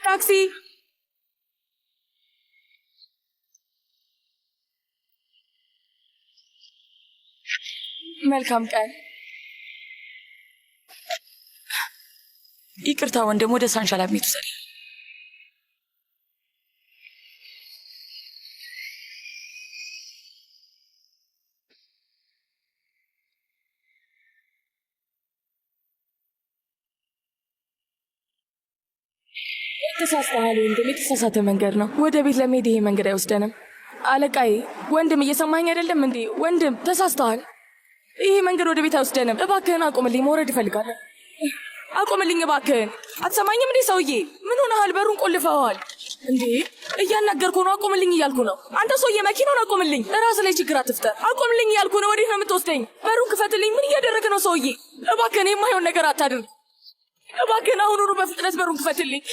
ታክሲ! መልካም ቀን። ይቅርታ ወንድም፣ ወደ ሳንሻላ ቤት ውሰድ። ተሳስተሃል ወንድም፣ የተሳሳተ መንገድ ነው። ወደ ቤት ለመሄድ ይሄ መንገድ አይወስደንም። አለቃዬ፣ ወንድም እየሰማኝ አይደለም እንዴ? ወንድም ተሳስተሃል። ይሄ መንገድ ወደ ቤት አይወስደንም። እባክህን አቁምልኝ፣ መውረድ እፈልጋለሁ። አቁምልኝ እባክህን። አትሰማኝም እንዴ ሰውዬ? ምን ሆነሃል? በሩን ቆልፈዋል እንዴ? እያናገርኩ ነው። አቁምልኝ እያልኩ ነው። አንተ ሰውዬ መኪናውን አቁምልኝ። ራስ ላይ ችግር አትፍጠር። አቁምልኝ እያልኩ ነው። ወዴት ነው የምትወስደኝ? በሩን ክፈትልኝ። ምን እያደረግ ነው ሰውዬ? እባክህን የማይሆን ነገር አታድርግ። እባክህን አሁኑኑ በፍጥነት በሩን ክፈትልኝ።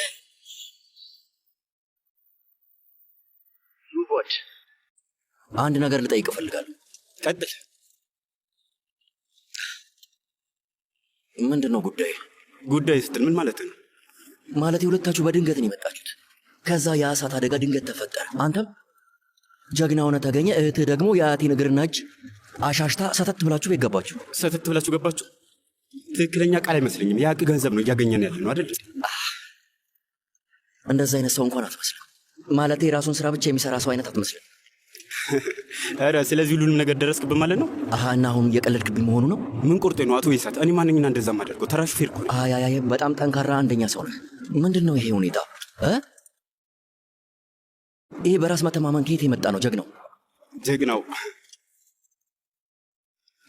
አንድ ነገር ልጠይቅ እፈልጋለሁ። ቀጥል። ምንድን ነው ጉዳይ? ጉዳይ ስትል ምን ማለት ነው? ማለት የሁለታችሁ በድንገት ነው የመጣችሁት። ከዛ የእሳት አደጋ ድንገት ተፈጠረ። አንተም ጀግና ሆነ ተገኘ፣ እህትህ ደግሞ የአያቴን እግርና እጅ አሻሽታ ሰተት ብላችሁ ቤት ገባችሁ። ሰተት ብላችሁ ገባችሁ? ትክክለኛ ቃል አይመስለኝም። የሀቅ ገንዘብ ነው እያገኘን ያለ ነው አይደል? እንደዛ አይነት ሰው እንኳን አትመስልም። ማለት የራሱን ስራ ብቻ የሚሰራ ሰው አይነት አትመስልም። ኧረ ስለዚህ ሁሉንም ነገር ደረስክብን ማለት ነው? አሀ፣ እና አሁን እየቀለድክብኝ መሆኑ ነው? ምን ቁርጤ ነው አቶ ይሳት? እኔ ማንኝና እንደዛ ማደርገው? ተራ ሹፌር እኮ ነው። አይ፣ በጣም ጠንካራ አንደኛ ሰው ነህ። ምንድን ነው ይሄ ሁኔታ? ይሄ በራስ መተማመን ከየት የመጣ ነው? ጀግናው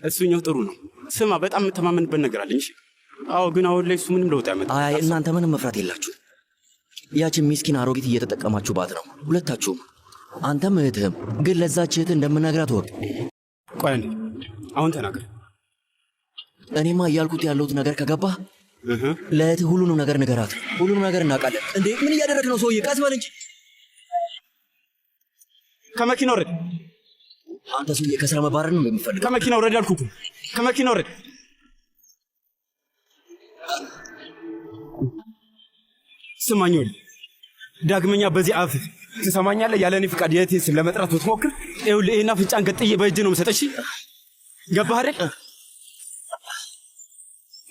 እሱኛው ጥሩ ነው። ስማ፣ በጣም የምተማመንበት ነገር አለኝ። እሺ። አዎ፣ ግን አሁን ላይ እሱ ምንም ለውጥ ያመጣ። አይ፣ እናንተ ምንም መፍራት የላችሁ። ያችን ሚስኪን አሮጊት እየተጠቀማችሁባት ነው ሁለታችሁም፣ አንተም እህትህም። ግን ለዛች እህት እንደምናገራት ወቅ ቆይ አንዴ፣ አሁን ተናገር። እኔማ እያልኩት ያለሁት ነገር ከገባህ ለእህትህ ሁሉንም ነገር ንገራት። ሁሉንም ነገር እናውቃለን። እንዴ ምን እያደረግ ነው ሰውዬ? ቀስ በል እንጂ። ከመኪና ወረድ። አንተ ሰውዬ ከስራ መባረር ነው የምፈልገው? ከመኪና ወረድ አልኩህ። ከመኪና ወረድ። ስማኝ፣ ዳግመኛ በዚህ አፍ ትሰማኛለህ? ያለ እኔ ፍቃድ የእህቴን ስም ለመጥራት ብትሞክር ይኸውልህ ይሄን አፍንጫን ገጥዬ በእጅ ነው የምሰጠሽ። ገባህ አይደል?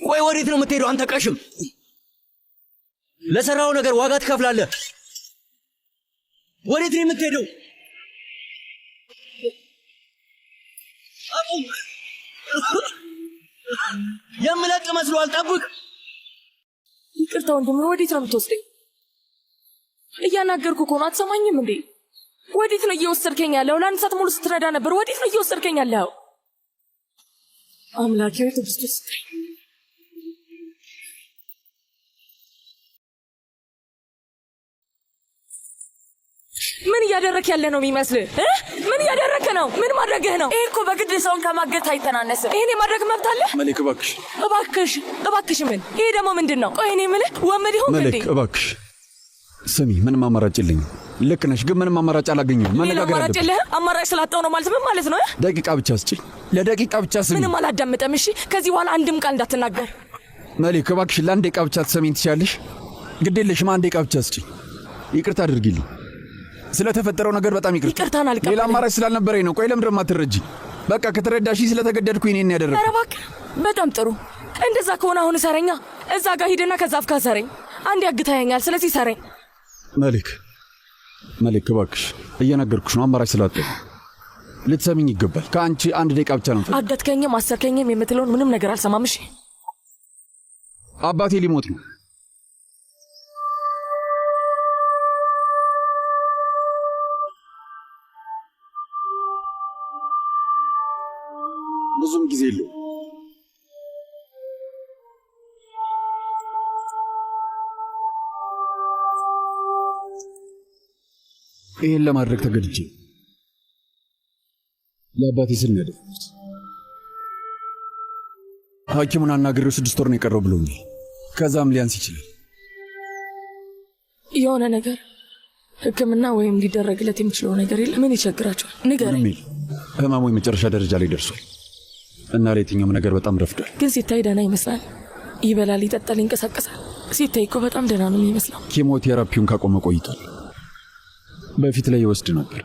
ቆይ ወዴት ነው የምትሄደው አንተ ቀሽም? ለሰራው ነገር ዋጋ ትከፍላለህ። ወዴት ነው የምትሄደው? አቁም! የምለቅ መስሎሃል? ጠብቅ። ይቅርታ ወንድም፣ ወዴት ነው የምትወስደኝ? እያናገርኩ እኮ ነው። አትሰማኝም እንዴ? ወዴት ነው እየወሰድከኝ ያለው? ለአንድ ሰዓት ሙሉ ስትረዳ ነበር። ወዴት ነው እየወሰድከኝ ያለው? አምላኬ ሆይ ትዕግስት ስጠኝ። ምን እያደረክ ያለ ነው የሚመስልህ? ምን እያደረክ ነው? ምን ማድረግህ ነው? ይሄ እኮ በግድ ሰውን ከማገት አይተናነስም። ይሄን የማድረግ መብት አለ። መሌክ እባክሽ፣ እባክሽ፣ እባክሽ። ምን ይሄ ደግሞ ምንድን ነው? ቆይ እኔ የምልህ ወመድ ይሁን እንዴ? መሌክ እባክሽ ስሚ፣ ምንም አማራጭ የለኝም። ልክ ነሽ፣ ግን ምንም አማራጭ አላገኘሁም። መነጋገር አማራጭ የለህም? አማራጭ ስላጣው ነው ማለት ምን ማለት ነው? ደቂቃ ብቻ ስጭኝ፣ ለደቂቃ ብቻ ስሚ። ምንም አላዳምጠም። እሺ፣ ከዚህ በኋላ አንድም ቃል እንዳትናገር። መሌክ እባክሽ፣ ለአንድ ደቂቃ ብቻ ትሰሚኝ ትችያለሽ? ግድ የለሽም፣ አንድ ደቂቃ ብቻ ስጭኝ። ይቅርታ አድርጊልኝ ስለተፈጠረው ነገር፣ በጣም ይቅርታ። ይቅርታን አልቀበልም። ሌላ አማራጭ ስላልነበረኝ ነው። ቆይ ለምንድን ነው የማትረጂኝ? በቃ ከተረዳሽኝ ስለተገደድኩኝ እኔን ያደረግኩት። ኧረ እባክህ፣ በጣም ጥሩ። እንደዛ ከሆነ አሁን እሰረኛ። እዛ ጋር ሂድና ከዛፍ ጋር ሰረኝ። አንድ ያግታኛል፣ ስለዚህ ሰረኝ። መሌክ እባክሽ፣ እየነገርኩሽ ነው። አማራጭ ስላጣሁ ልትሰሚኝ ይገባል። ከአንቺ አንድ ደቂቃ ብቻ ነው። አገትከኝም አሰርከኝም የምትለውን ምንም ነገር አልሰማም። እሺ፣ አባቴ ሊሞት ነው። ብዙም ጊዜ የለው። ይህን ለማድረግ ተገድጄ ለአባቴ ስል ነው ያደረኩት። ሐኪሙን አናግሬው 6 ወር ነው የቀረው ብሎኛል። ከዛም ሊያንስ ይችላል። የሆነ ነገር ሕክምና ወይም ሊደረግለት የሚችለው ነገር የለም? ምን ይቸግራቸዋል? ንገረኝ። ህመሙ የመጨረሻ ደረጃ ላይ ደርሷል እና ለየትኛውም ነገር በጣም ረፍዷል። ግን ሲታይ ደህና ይመስላል። ይበላል፣ ይጠጣል፣ ይንቀሳቀሳል። ሲታይ እኮ በጣም ደህና ነው የሚመስለው። ኬሞቴራፒውን ካቆመ ቆይቷል። በፊት ላይ ይወስድ ነበር፣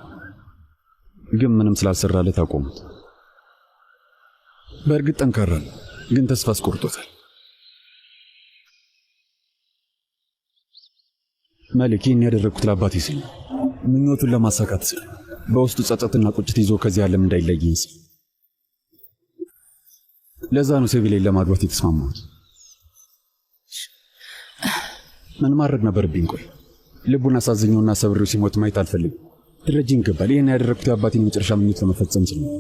ግን ምንም ስላልሰራለት አቆሙት። በእርግጥ ጠንካራ ነው፣ ግን ተስፋ አስቆርጦታል። መሌክ፣ ይህን ያደረግኩት ለአባቴ ስል ነው። ምኞቱን ለማሳካት ስል፣ በውስጡ ጸጸትና ቁጭት ይዞ ከዚህ ዓለም እንዳይለየኝ ስል። ለዛ ነው ሴቪሌን ለማግባት የተስማማሁት። ምን ማድረግ ነበረብኝ? ቆይ ልቡን አሳዝኘውና ሰብሬው ሲሞት ማየት አልፈልግም። ትረጂኝ ይገባል። ይህን ያደረግኩት የአባቴን የመጨረሻ ምኞት ለመፈጸም ስል ነው።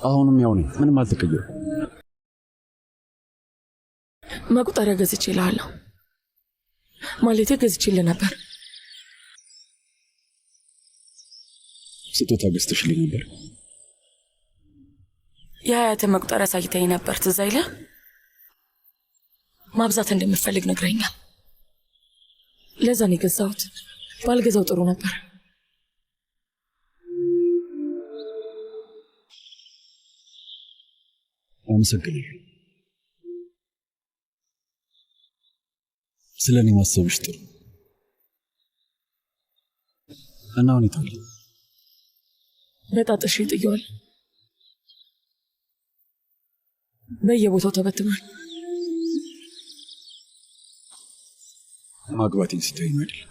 አሁንም ያው ነኝ፣ ምንም አልተቀየረም። መቁጠሪያ ገዝቼ እልሃለሁ። ማለቴ ገዝቼልህ ነበር። ስጦታ ገዝተሽልኝ ነበር። የአያትህ መቁጠሪያ አሳይተኸኝ ነበር፣ ትዝ አይልህ? ማብዛት እንደምፈልግ ነግረኛል። ለዛ ነው የገዛሁት። ባልገዛው ጥሩ ነበር። አመሰግናለሁ። ስለ እኔ ማሰብሽ ጥሩ እና ሁኔታ አለ። በጣጥሽ ጥየዋል። በየቦታው ተበትኗል። ማግባቴን ስታይ ነው አይደል?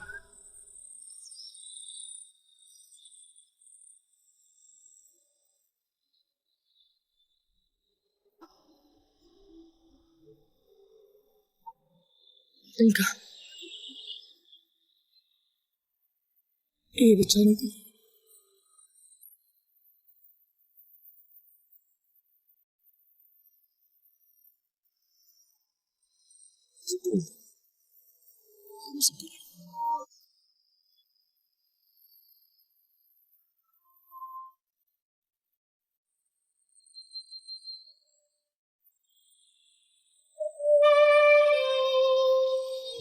እንካ፣ ይሄ ብቻ ነው።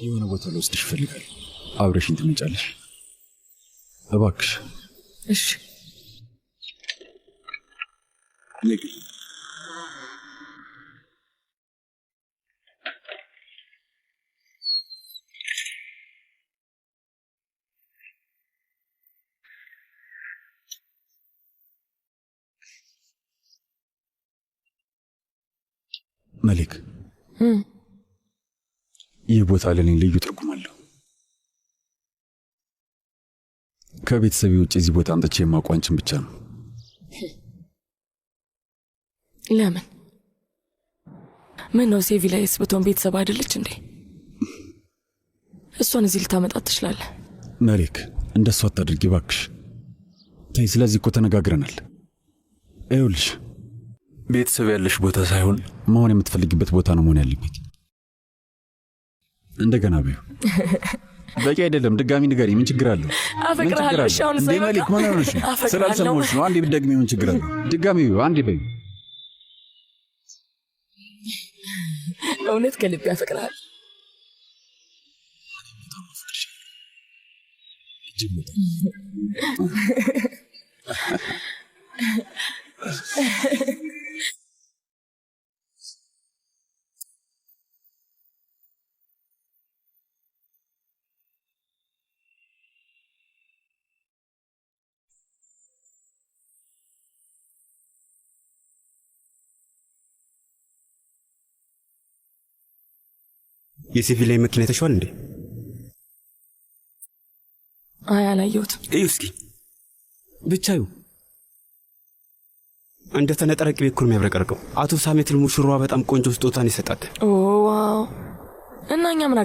የሆነ ቦታ ልወስድሽ እፈልጋለሁ። አብረሽኝ ትመጫለሽ? እባክሽ። እሺ። መሌክ፣ ይህ ቦታ ለኔ ልዩ ትርጉም አለው። ከቤተሰቤ ውጭ እዚህ ቦታ አምጥቼ የማውቀው አንቺን ብቻ ነው። ለምን? ምን ነው ሴቪ ላይስ ብትሆን ቤተሰብ አይደለች እንዴ? እሷን እዚህ ልታመጣት ትችላለህ። መሌክ፣ እንደሱ አታድርጊ እባክሽ። ተይ፣ ስለዚህ እኮ ተነጋግረናል። ይኸውልሽ፣ ቤተሰብ ያለሽ ቦታ ሳይሆን መሆን የምትፈልጊበት ቦታ ነው መሆን ያለበት። እንደገና በይው። በቂ አይደለም። ድጋሚ ንገሪ። ምን ችግር አለው? አፈቅርሃለሁ። እሺ አሁን እንዴ መሊክ ምን ሆነሽ? ስላልሰማሁሽ ነው። አንዴ ብትደግሚ ምን ችግር አለው? ድጋሚ አንዴ በይ። እውነት ከልቤ አፈቅርሃለሁ። የሲቪል ላይ መኪና ተሽዋል እንዴ? አይ አላየሁትም። እዩ እስኪ ብቻዩ እንደ ተነጠረ ቅቤ እኮ ነው የሚያብረቀርቀው። አቶ ሳሜት ሙሽራዋ በጣም ቆንጆ ስጦታን ይሰጣል። ኦ ዋው! እና እኛ ምን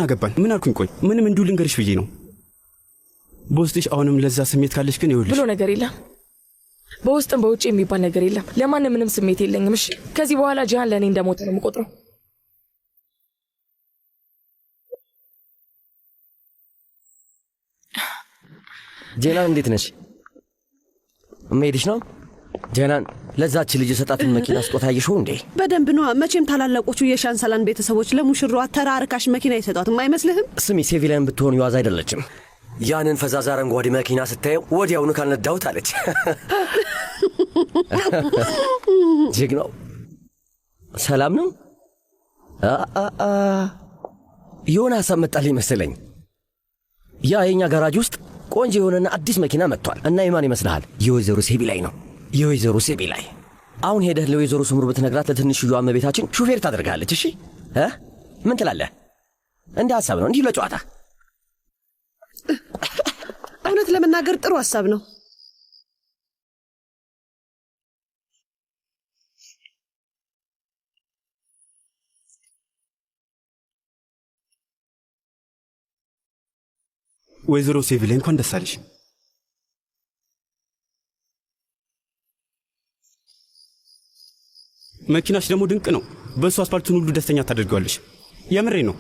አገባን? ምን አልኩኝ? ቆይ ምንም እንዲሁ ልንገርሽ ብዬ ነው። በውስጥሽ አሁንም ለዛ ስሜት ካለሽ ግን ይኸውልሽ ብሎ ነገር የለም። በውስጥም በውጭ የሚባል ነገር የለም። ለማንም ምንም ስሜት የለኝም። እሺ ከዚህ በኋላ ጂሃን ለእኔ እንደሞተ ነው የምቆጥረው። ጄናን እንዴት ነሽ? መሄድሽ ነው? ጄናን ለዛች ልጅ የሰጣትን መኪና ስጦታ አየሽው እንዴ? በደንብ ነዋ። መቼም ታላላቆቹ የሻንሰላን ቤተሰቦች ለሙሽራዋ ተራ ርካሽ መኪና ይሰጧትም አይመስልህም? ስሚ፣ ሴቪላን ብትሆን የዋዛ አይደለችም። ያንን ፈዛዛ አረንጓዴ መኪና ስታየው ወዲያውኑ ካልነዳሁት አለች። ጀግናው ሰላም ነው? የሆነ ሀሳብ መጣልኝ መሰለኝ። ያ የኛ ጋራጅ ውስጥ ቆንጆ የሆነና አዲስ መኪና መጥቷል እና የማን ይመስልሃል? የወይዘሮ ሴቢላይ ነው። የወይዘሮ ሴቢላይ። አሁን ሄደህ ለወይዘሮ ስምሩ ብትነግራት ለትንሽዬዋ እመቤታችን ሹፌር ታደርጋለች። እሺ ምን ትላለህ? እንደ ሀሳብ ነው፣ እንዲሁ ለጨዋታ። እውነት ለመናገር ጥሩ ሀሳብ ነው። ወይዘሮ ሴቪላይ እንኳን ደስ አለሽ። መኪናሽ ደግሞ ድንቅ ነው። በእሱ አስፓልቱን ሁሉ ደስተኛ ታደርገዋለሽ። የምሬ ነው።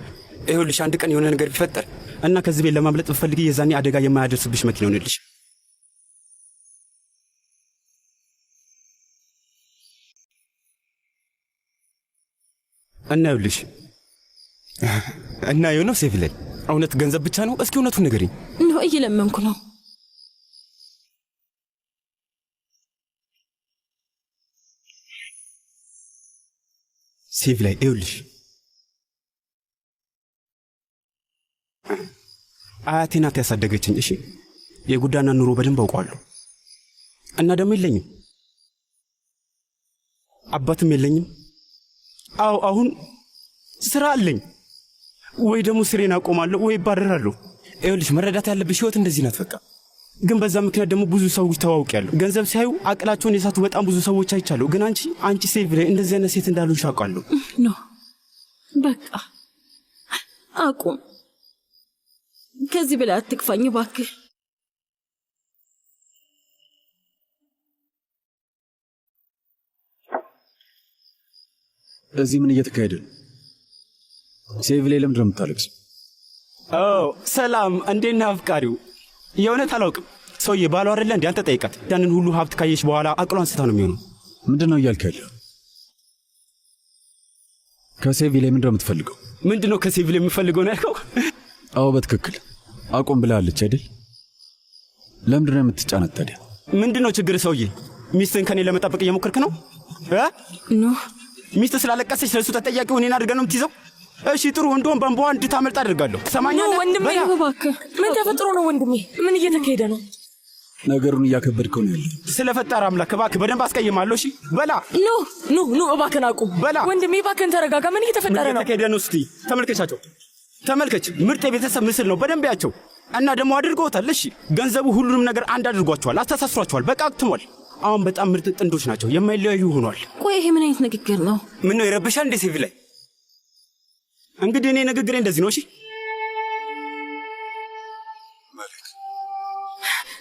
ይኸውልሽ አንድ ቀን የሆነ ነገር ቢፈጠር እና ከዚህ ቤት ለማምለጥ ብትፈልጊ የዛኔ አደጋ የማያደርስብሽ መኪና ይሆንልሽ። እና ይኸውልሽ እና የሆነው ሴቪላይ እውነት ገንዘብ ብቻ ነው? እስኪ እውነቱን ንገሪኝ። ነው እየለመንኩ ነው። ሴቪላይ ይኸውልሽ አያቴ ናት ያሳደገችኝ። እሺ የጎዳና ኑሮ በደንብ አውቀዋለሁ። እና ደግሞ የለኝም፣ አባትም የለኝም። አዎ አሁን ስራ አለኝ። ወይ ደግሞ ስሬን አቆማለሁ ወይ ባረራለሁ። ይኸውልሽ መረዳት ያለብሽ ህይወት እንደዚህ ናት በቃ። ግን በዛ ምክንያት ደግሞ ብዙ ሰዎች ተዋውቂያለሁ። ገንዘብ ሲያዩ አቅላቸውን የሳቱ በጣም ብዙ ሰዎች አይቻለሁ። ግን አንቺ ሴቪላይ እንደዚህ አይነት ሴት እንዳሉሽ አውቃለሁ። ኖ በቃ አቁም። ከዚህ በላይ አትክፋኝ እባክህ። እዚህ ምን እየተካሄደ ነው? ሴቪላይ ለምንድን ነው የምታለቅሰው? ሰላም፣ እንዴት ነህ አፍቃሪው? የእውነት አላውቅም። ሰውዬ ባሏ አይደለ እንዴ? አንተ ጠይቃት። ያንን ሁሉ ሀብት ካየሽ በኋላ አቅሏን ስታ ነው የሚሆነው። ምንድን ነው እያልክ ያለው? ከሴቪላይ ምንድን ነው የምትፈልገው? ምንድን ነው ከሴቪላይ የምፈልገው ነው ያልከው? አዎ በትክክል አቁም ብላለች አይደል? ለምንድን ነው የምትጫነት ታዲያ? ምንድን ነው ችግር? ሰውዬ ሚስትን ከኔ ለመጠበቅ እየሞከርክ ነው? ኖ ሚስት ስላለቀሰች ለእሱ ተጠያቂው እኔን አድርገህ ነው የምትይዘው? እሺ ጥሩ፣ ወንዶን በንቧ እንድታመልጥ አድርጋለሁ። ትሰማኛለህ? ወንድሜ እባክህ። ምን ተፈጥሮ ነው ወንድሜ? ምን እየተካሄደ ነው? ነገሩን እያከበድከው ነው ያለው። ስለፈጠረ አምላክ እባክህ በደንብ አስቀይማለሁ። እሺ በላ። ኑ እባክህን አቁም። በላ ወንድሜ እባክህን ተረጋጋ። ምን እየተፈጠረ ነው? እየተካሄደ ነው? እስቲ ተመልከቻቸው። ተመልከች፣ ምርጥ የቤተሰብ ምስል ነው። በደንብ ያቸው እና ደግሞ አድርገውታል። እሺ ገንዘቡ ሁሉንም ነገር አንድ አድርጓቸዋል፣ አስተሳስሯቸዋል። በቃ አክትሟል። አሁን በጣም ምርጥ ጥንዶች ናቸው። የማይለያዩ ሆኗል። ቆይ ይሄ ምን አይነት ንግግር ነው? ምን ነው ይረብሻል እንዴ ሴቪላይ? እንግዲህ እኔ ንግግሬ እንደዚህ ነው። እሺ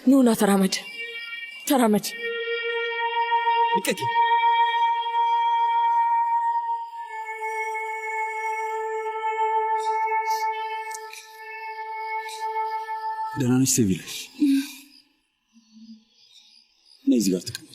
ኑና ተራመድ። ልቀቂ። ደህና ነሽ ሴቪላ? ነይ እዚህ ጋር ተቀመጪ።